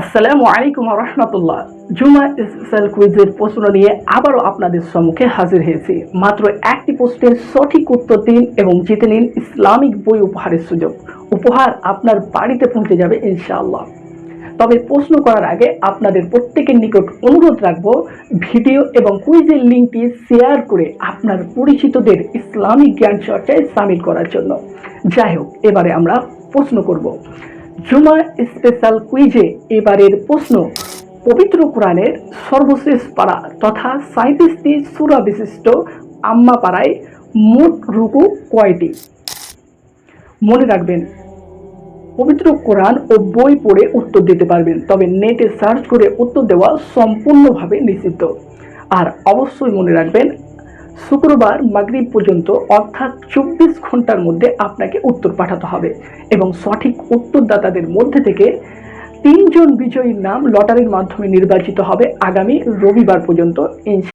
আসসালামু আলাইকুম ওয়া রাহমাতুল্লাহ। জুমা স্পেশাল কুইজের প্রশ্ন নিয়ে আবারও আপনাদের সম্মুখে হাজির হয়েছি। মাত্র একটি প্রশ্নের সঠিক উত্তর দিন এবং জিতে নিন ইসলামিক বই উপহারের সুযোগ। উপহার আপনার বাড়িতে পৌঁছে যাবে ইনশাআল্লাহ। তবে প্রশ্ন করার আগে আপনাদের প্রত্যেকের নিকট অনুরোধ রাখবো, ভিডিও এবং কুইজের লিঙ্কটি শেয়ার করে আপনার পরিচিতদের ইসলামিক জ্ঞান চর্চায় সামিল করার জন্য। যাই হোক, এবারে আমরা প্রশ্ন করব। জুমা স্পেশাল কুইজে এবারের প্রশ্ন, পবিত্র কোরআনের সর্বশেষ পারা তথা 37টি সূরা বিশিষ্ট আম্মা পাড়ায় মোট রুকু কয়টি? মনে রাখবেন, পবিত্র কোরআন ও বই পড়ে উত্তর দিতে পারবেন, তবে নেটে সার্চ করে উত্তর দেওয়া সম্পূর্ণভাবে নিষিদ্ধ। আর অবশ্যই মনে রাখবেন, শুক্রবার মাগরিব পর্যন্ত অর্থাৎ 24 ঘন্টার মধ্যে আপনাকে উত্তর পাঠাতে হবে এবং সঠিক উত্তরদাতাদের মধ্যে থেকে 3 জন বিজয়ীর নাম লটারির মাধ্যমে নির্বাচিত হবে আগামী রবিবার পর্যন্ত।